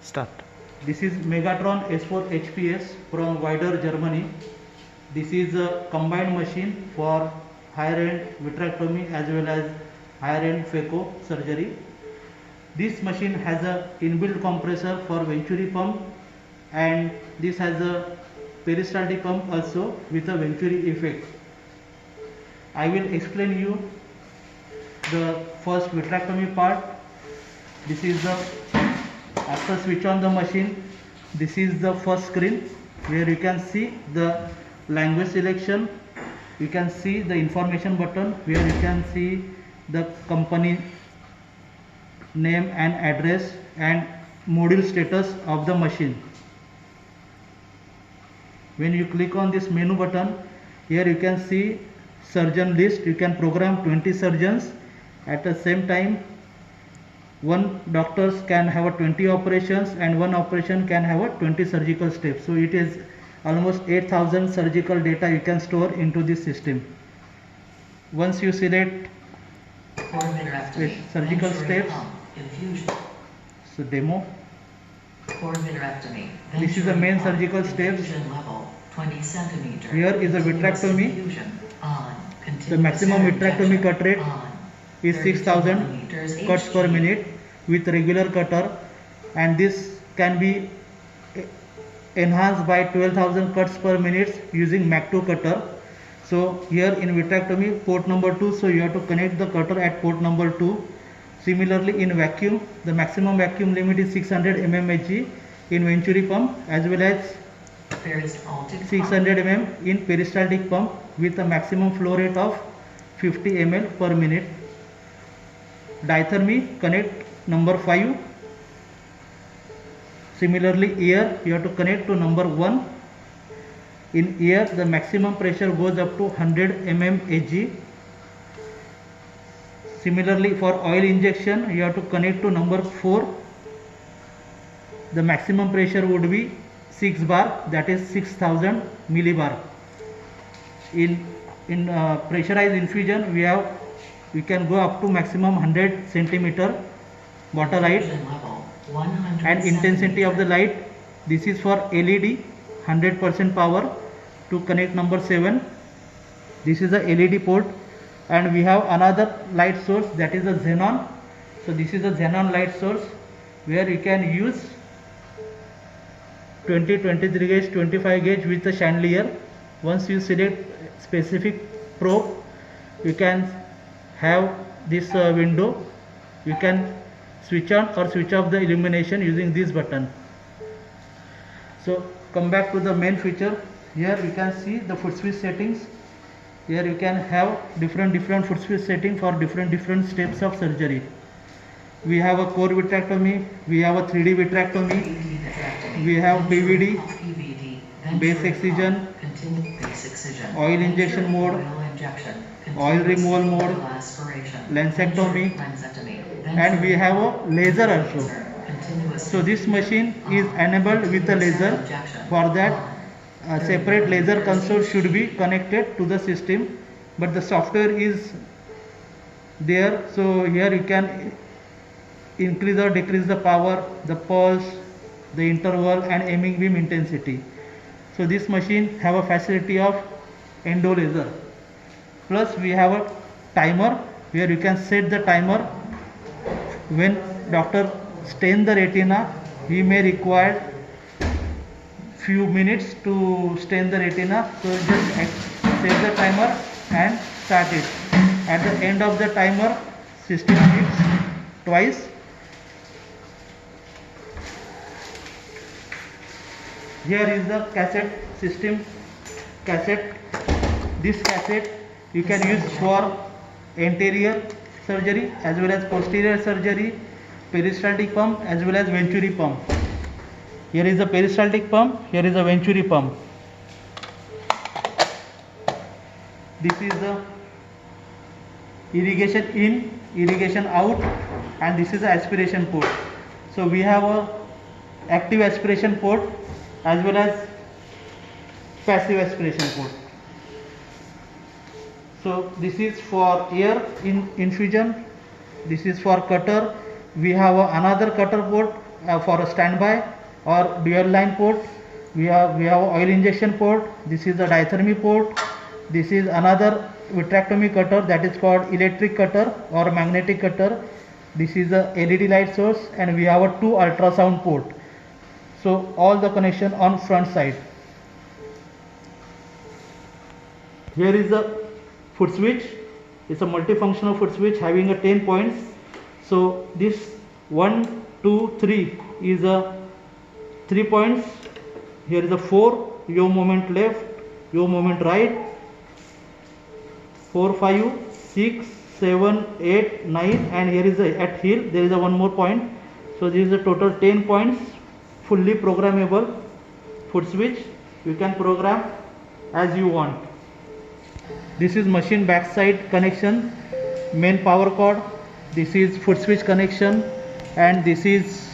Start. This is Megatron S4HPS from Geuder, Germany. This is a combined machine for higher-end vitrectomy as well as higher-end phaco surgery. This machine has a inbuilt compressor for venturi pump, and this has a peristaltic pump also with a venturi effect. I will explain you the first vitrectomy part. This is the after switch on the machine. This is the first screen where you can see the language selection. You can see the information button where you can see the company name and address and module status of the machine. When you click on this menu button, here you can see surgeon list. You can program 20 surgeons at the same time. One doctors can have a 20 operations, and one operation can have a 20 surgical steps. So it is almost 8,000 surgical data you can store into this system. Once you select surgical steps, so demo. This is the main surgical steps. Here is a vitrectomy. The maximum vitrectomy cut rate is 6,000 cuts per minute with regular cutter, and this can be enhanced by 12,000 cuts per minute using Mach 2 cutter. So here in vitrectomy port number 2, so you have to connect the cutter at port number 2. Similarly in vacuum, the maximum vacuum limit is 600 mmHg in venturi pump as well as 600 mm in peristaltic pump with a maximum flow rate of 50 ml per minute. Diathermy, connect number 5. Similarly ear, you have to connect to number 1. In ear, the maximum pressure goes up to 100 mmHg. Similarly for oil injection, you have to connect to number 4. The maximum pressure would be 6 bar, that is 6,000 millibar. In pressurized infusion, we can go up to maximum 100 centimeter bottle height, and intensity of the light. This is for LED, 100% power. To connect number 7, this is a LED port, and we have another light source, that is a xenon. So this is a xenon light source where you can use 20, 23 gauge, 25 gauge with a chandelier. Once you select specific probe, you can have this window. You can switch on or switch off the illumination using this button. So come back to the main feature. Here you can see the foot switch settings. Here you can have different foot switch setting for different steps of surgery. We have a core vitrectomy, we have a 3D vitrectomy, we have PVD, base excision, oil injection mode, oil removal mode, lensectomy, and we have a laser also. So this machine is enabled with a laser. For that, a separate laser console should be connected to the system, but the software is there. So here you can increase or decrease the power, the pulse, the interval, and aiming beam intensity. So this machine have a facility of endo laser. Plus we have a timer where you can set the timer. When doctor stain the retina, he may require few minutes to stain the retina. So just set the timer and start it. At the end of the timer, system beeps twice. Here is the cassette system cassette. This cassette you can use for anterior surgery as well as posterior surgery, peristaltic pump as well as venturi pump. Here is a peristaltic pump, here is a venturi pump. This is the irrigation in, irrigation out, and this is the aspiration port. So we have a active aspiration port as well as passive aspiration port. So this is for ear infusion, this is for cutter. We have another cutter port for a standby or dual line port. We have oil injection port. This is a diathermy port. This is another vitrectomy cutter, that is called electric cutter or magnetic cutter. This is a LED light source, and we have a 2 ultrasound port. So all the connection on front side. Here is the foot switch. It's a multifunctional foot switch having a 10 points. So this 1, 2, 3 is a 3 points. Here is a 4, yaw movement left, yaw movement right, 4, 5, 6, 7, 8, 9, and here is a, at heel there is a one more point. So this is a total 10 points, fully programmable foot switch. You can program as you want. This is machine backside connection, main power cord. This is foot switch connection, and this is